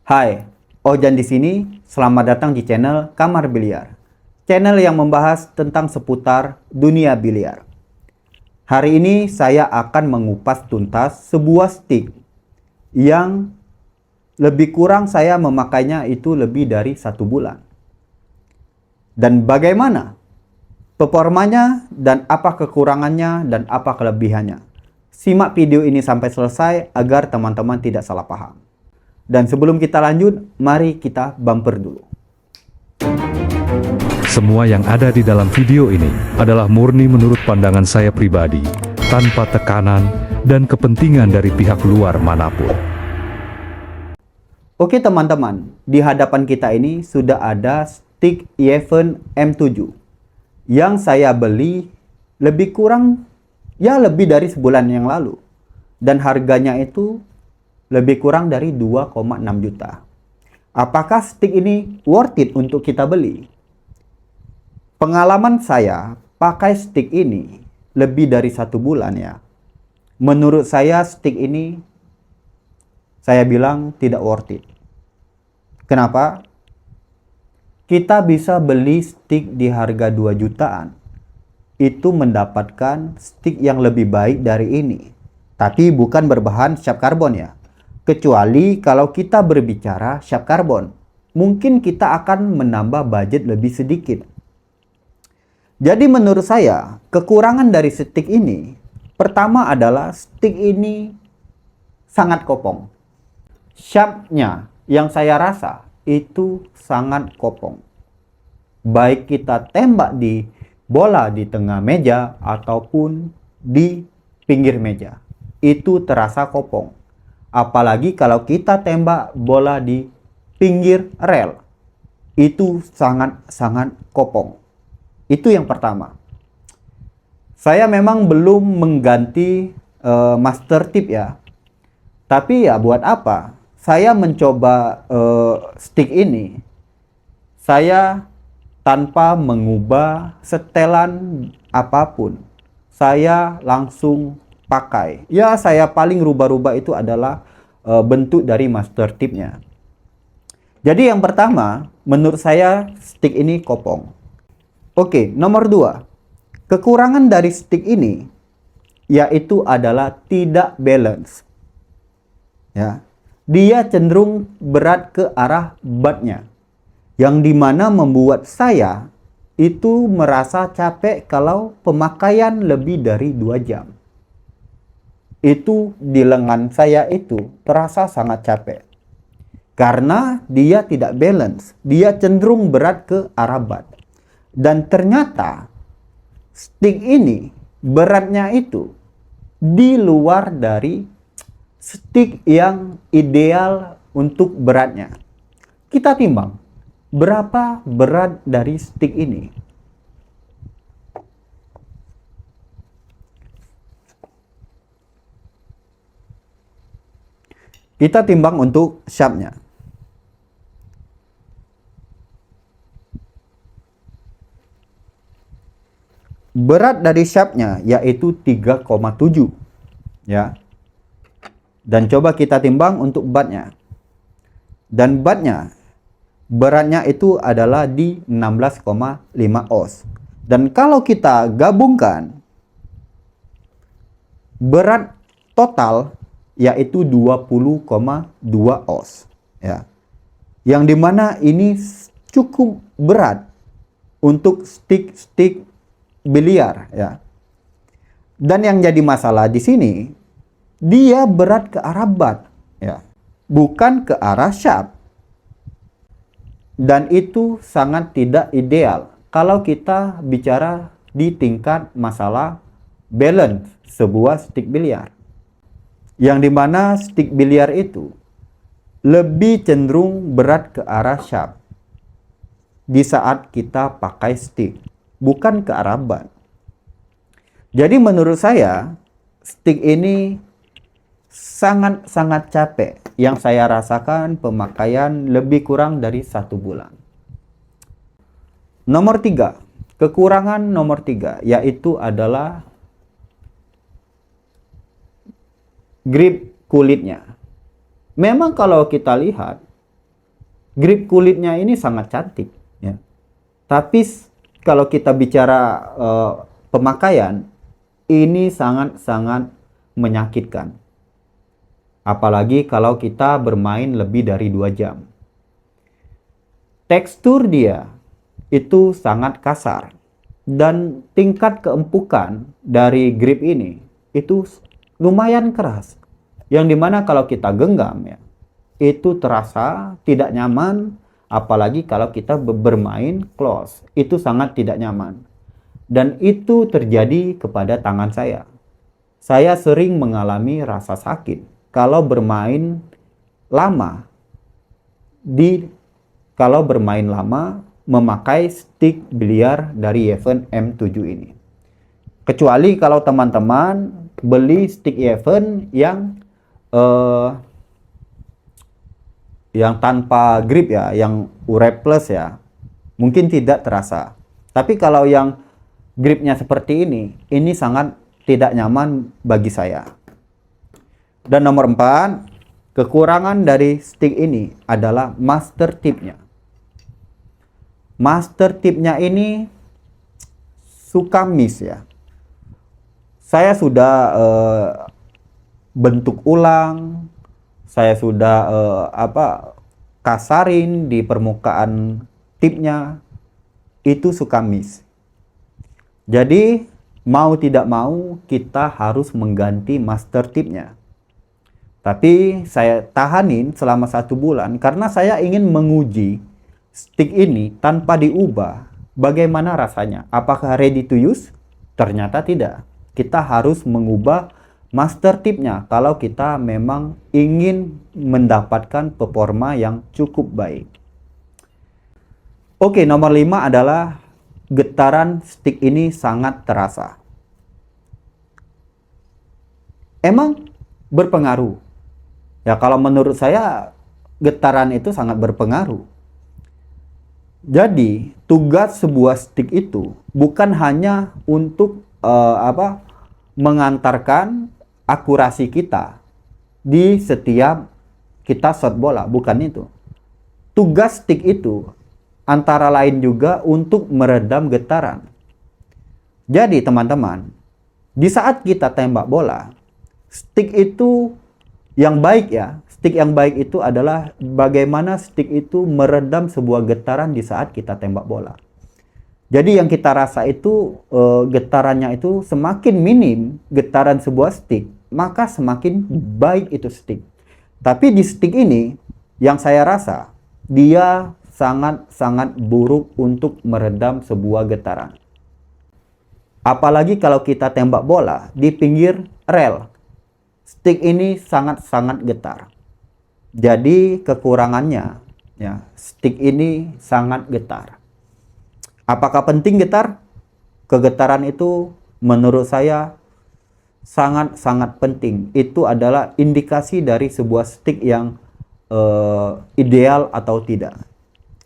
Hai, Ojan di sini. Selamat datang di channel Kamar Biliar. Channel yang membahas tentang seputar dunia biliar. Hari ini saya akan mengupas tuntas sebuah stick yang lebih kurang saya memakainya itu lebih dari 1 bulan. Dan bagaimana performanya dan apa kekurangannya dan apa kelebihannya. Simak video ini sampai selesai agar teman-teman tidak salah paham. Dan sebelum kita lanjut, mari kita bumper dulu. Semua yang ada di dalam video ini adalah murni menurut pandangan saya pribadi, tanpa tekanan dan kepentingan dari pihak luar manapun. Oke teman-teman, di hadapan kita ini sudah ada stick Yevon M7 yang saya beli lebih kurang lebih dari sebulan yang lalu. Dan harganya itu lebih kurang dari 2,6 juta. Apakah stick ini worth it untuk kita beli? Pengalaman saya pakai stick ini lebih dari 1 bulan ya. Menurut saya stick ini saya bilang tidak worth it. Kenapa? Kita bisa beli stick di harga 2 jutaan. Itu mendapatkan stick yang lebih baik dari ini. Tapi bukan berbahan cap karbon ya. Kecuali kalau kita berbicara cap karbon, mungkin kita akan menambah budget lebih sedikit. Jadi menurut saya, kekurangan dari stick ini, pertama adalah stick ini sangat kopong. Shaftnya yang saya rasa itu sangat kopong. Baik kita tembak di bola di tengah meja ataupun di pinggir meja, itu terasa kopong. Apalagi kalau kita tembak bola di pinggir rel, itu sangat-sangat kopong. Itu yang pertama. Saya memang belum mengganti master tip ya. Tapi ya buat apa? Saya mencoba stick ini. Saya tanpa mengubah setelan apapun. Saya langsung pakai. Ya, saya paling rubah-rubah itu adalah bentuk dari master tipnya. Jadi yang pertama, menurut saya stick ini kopong. Oke, nomor 2. Kekurangan dari stick ini yaitu adalah tidak balance. Ya. Dia cenderung berat ke arah buttnya. Yang dimana membuat saya itu merasa capek kalau pemakaian lebih dari 2 jam. Itu di lengan saya itu terasa sangat capek. Karena dia tidak balance. Dia cenderung berat ke arah butt. Dan ternyata stick ini beratnya itu di luar dari stick yang ideal untuk beratnya. Kita timbang berapa berat dari stick ini. Kita timbang untuk shaftnya. Berat dari shaftnya yaitu 3,7 ya. Dan coba kita timbang untuk buttnya. Dan buttnya beratnya itu adalah di 16,5 oz. Dan kalau kita gabungkan berat total yaitu 20,2 oz ya. Yang dimana ini cukup berat untuk stick biliar ya. Dan yang jadi masalah di sini dia berat ke arah butt ya, bukan ke arah shaft. Dan itu sangat tidak ideal kalau kita bicara di tingkat masalah balance sebuah stick biliar. Yang dimana stick biliar itu lebih cenderung berat ke arah shaft di saat kita pakai stick, bukan ke arah butt. Jadi menurut saya stick ini sangat-sangat capek. Yang saya rasakan pemakaian lebih kurang dari 1 bulan. Nomor 3. Kekurangan nomor 3 yaitu adalah grip kulitnya. Memang kalau kita lihat grip kulitnya ini sangat cantik ya. Tapi kalau kita bicara pemakaian, ini sangat-sangat menyakitkan. Apalagi kalau kita bermain lebih dari 2 jam. Tekstur dia itu sangat kasar. Dan tingkat keempukan dari grip ini itu lumayan keras. Yang dimana kalau kita genggam ya, itu terasa tidak nyaman. Apalagi kalau kita bermain close, itu sangat tidak nyaman. Dan itu terjadi kepada tangan saya. Saya sering mengalami rasa sakit kalau bermain lama memakai stick biliar dari Yeven M7 ini. Kecuali kalau teman-teman beli stick Yeven yang tanpa grip ya, yang Ure Plus ya, mungkin tidak terasa. Tapi kalau yang gripnya seperti ini sangat tidak nyaman bagi saya. Dan nomor 4, kekurangan dari stick ini adalah master tipnya. Master tipnya ini suka miss ya. Saya sudah bentuk ulang, saya sudah kasarin di permukaan tipnya, itu suka miss. Jadi mau tidak mau kita harus mengganti master tipnya. Tapi saya tahanin selama 1 bulan karena saya ingin menguji stick ini tanpa diubah. Bagaimana rasanya? Apakah ready to use? Ternyata tidak. Kita harus mengubah master tipnya kalau kita memang ingin mendapatkan performa yang cukup baik. Oke, nomor 5 adalah getaran stick ini sangat terasa. Emang berpengaruh. Ya, kalau menurut saya getaran itu sangat berpengaruh. Jadi, tugas sebuah stick itu bukan hanya untuk mengantarkan akurasi kita di setiap kita shot bola, bukan itu. Tugas stick itu antara lain juga untuk meredam getaran. Jadi, teman-teman, di saat kita tembak bola, stick itu yang baik ya, stick yang baik itu adalah bagaimana stick itu meredam sebuah getaran di saat kita tembak bola. Jadi yang kita rasa itu getarannya itu semakin minim getaran sebuah stick, maka semakin baik itu stick. Tapi di stick ini yang saya rasa dia sangat-sangat buruk untuk meredam sebuah getaran. Apalagi kalau kita tembak bola di pinggir rel. Stick ini sangat-sangat getar. Jadi kekurangannya ya, stick ini sangat getar. Apakah penting getar? Kegetaran itu menurut saya sangat-sangat penting. Itu adalah indikasi dari sebuah stick yang ideal atau tidak.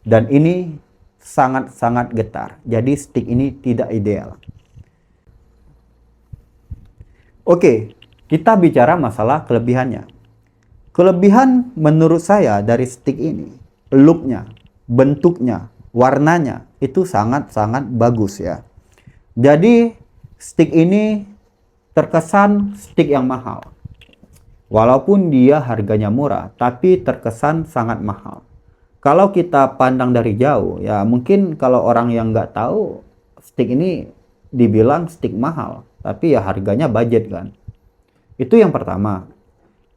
Dan ini sangat-sangat getar. Jadi stick ini tidak ideal. Oke. Kita bicara masalah kelebihannya. Kelebihan menurut saya dari stick ini, looknya, bentuknya, warnanya, itu sangat-sangat bagus ya. Jadi stick ini terkesan stick yang mahal. Walaupun dia harganya murah, tapi terkesan sangat mahal. Kalau kita pandang dari jauh, ya mungkin kalau orang yang nggak tahu, stick ini dibilang stick mahal. Tapi ya harganya budget kan. Itu yang pertama.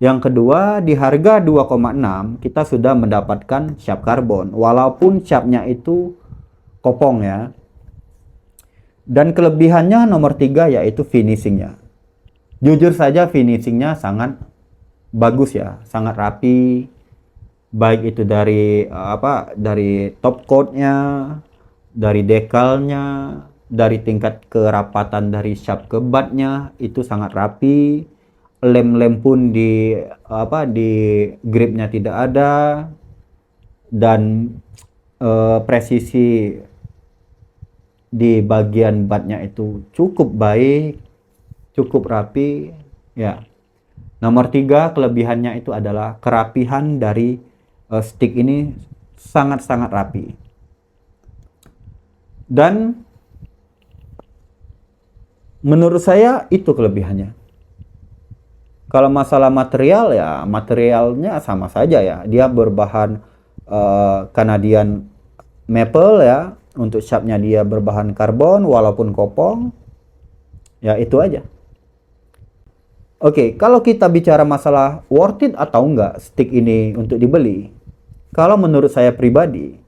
Yang kedua, di harga 2,6 kita sudah mendapatkan cap karbon. Walaupun capnya itu kopong ya. Dan kelebihannya nomor 3 yaitu finishingnya. Jujur saja finishingnya sangat bagus ya. Sangat rapi. Baik itu dari dari top coatnya, dari dekalnya, dari tingkat kerapatan dari shaft ke buttnya itu sangat rapi. Lem-lem pun di gripnya tidak ada, dan presisi di bagian buttnya itu cukup baik, cukup rapi ya. Nomor 3 kelebihannya itu adalah kerapihan dari stick ini sangat-sangat rapi. Dan menurut saya itu kelebihannya. Kalau masalah material ya, materialnya sama saja ya. Dia berbahan Canadian maple ya. Untuk shaftnya dia berbahan karbon walaupun kopong. Ya itu aja. Oke, kalau kita bicara masalah worth it atau enggak stick ini untuk dibeli. Kalau menurut saya pribadi,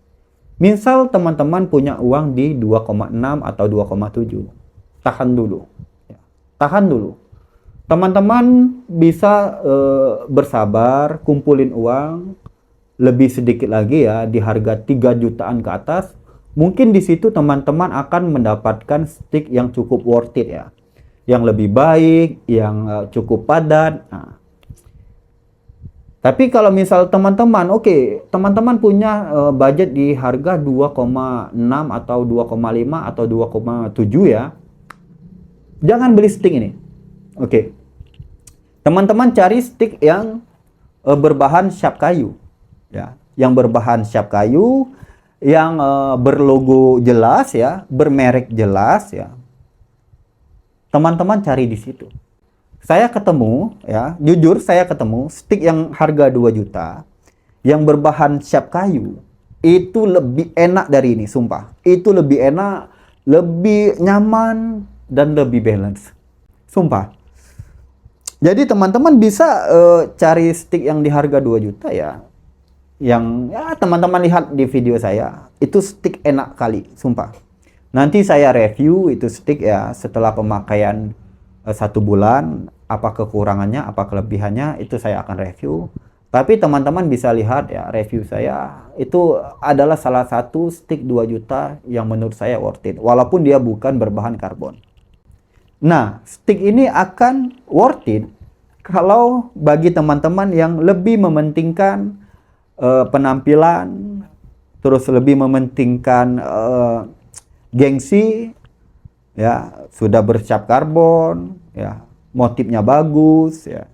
misal teman-teman punya uang di 2,6 atau 2,7. Tahan dulu. Tahan dulu. Teman-teman bisa bersabar, kumpulin uang lebih sedikit lagi ya di harga 3 jutaan ke atas. Mungkin di situ teman-teman akan mendapatkan stick yang cukup worth it ya. Yang lebih baik, yang cukup padat. Nah. Tapi kalau misal teman-teman, teman-teman punya budget di harga 2,6 atau 2,5 atau 2,7 ya. Jangan beli stick ini. Teman-teman cari stick yang berbahan shaft kayu ya, yang berbahan shaft kayu, yang berlogo jelas ya, bermerek jelas ya. Teman-teman cari di situ. Saya ketemu ya, jujur saya ketemu stick yang harga 2 juta yang berbahan shaft kayu itu lebih enak dari ini, sumpah. Itu lebih enak, lebih nyaman dan lebih balance. Sumpah. Jadi teman-teman bisa cari stick yang di harga 2 juta ya. Yang ya teman-teman lihat di video saya. Itu stick enak kali, sumpah. Nanti saya review itu stick ya setelah pemakaian 1 bulan. Apa kekurangannya, apa kelebihannya, itu saya akan review. Tapi teman-teman bisa lihat ya review saya. Itu adalah salah satu stick 2 juta yang menurut saya worth it. Walaupun dia bukan berbahan karbon. Nah, stick ini akan worth it kalau bagi teman-teman yang lebih mementingkan penampilan, terus lebih mementingkan gengsi, ya sudah bercap karbon, ya motifnya bagus, ya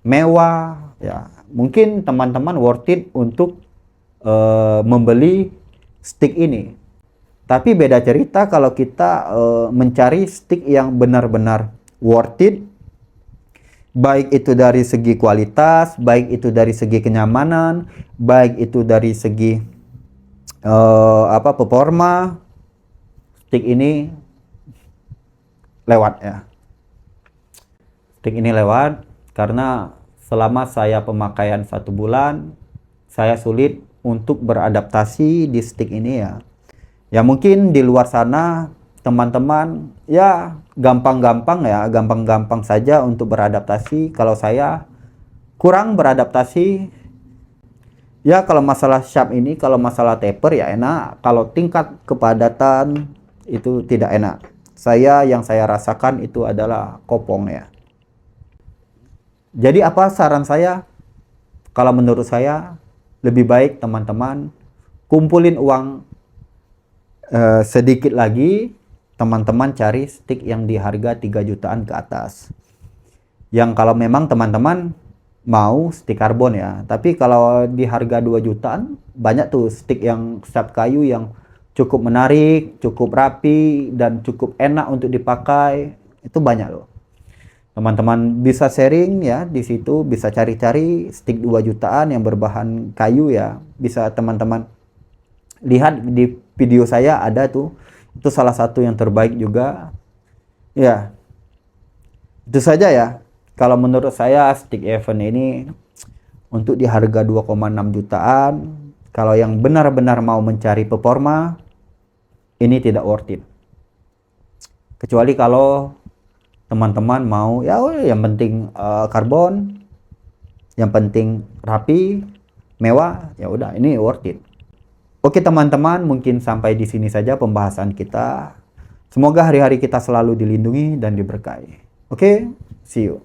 mewah, ya mungkin teman-teman worth it untuk membeli stick ini. Tapi beda cerita kalau kita mencari stick yang benar-benar worth it. Baik itu dari segi kualitas, baik itu dari segi kenyamanan, baik itu dari segi performa. Stick ini lewat ya. Stick ini lewat karena selama saya pemakaian 1 bulan, saya sulit untuk beradaptasi di stick ini ya. Ya mungkin di luar sana teman-teman ya gampang-gampang saja untuk beradaptasi. Kalau saya kurang beradaptasi. Ya kalau masalah shaft ini, kalau masalah taper ya enak. Kalau tingkat kepadatan itu tidak enak. Yang saya rasakan itu adalah kopong ya. Jadi apa saran saya? Kalau menurut saya lebih baik teman-teman kumpulin uang sedikit lagi, teman-teman cari stick yang di harga 3 jutaan ke atas. Yang kalau memang teman-teman mau stick karbon ya. Tapi kalau di harga 2 jutaan banyak tuh stick yang shaft kayu yang cukup menarik, cukup rapi dan cukup enak untuk dipakai. Itu banyak loh. Teman-teman bisa sharing ya di situ, bisa cari-cari stick 2 jutaan yang berbahan kayu ya. Bisa teman-teman lihat di video saya ada tuh. Itu salah satu yang terbaik juga. Ya. Itu saja ya. Kalau menurut saya stick event ini untuk di harga 2,6 jutaan, kalau yang benar-benar mau mencari performa, ini tidak worth it. Kecuali kalau teman-teman mau ya yang penting karbon, yang penting rapi, mewah, ya udah ini worth it. Oke teman-teman, mungkin sampai di sini saja pembahasan kita. Semoga hari-hari kita selalu dilindungi dan diberkahi. Oke, see you.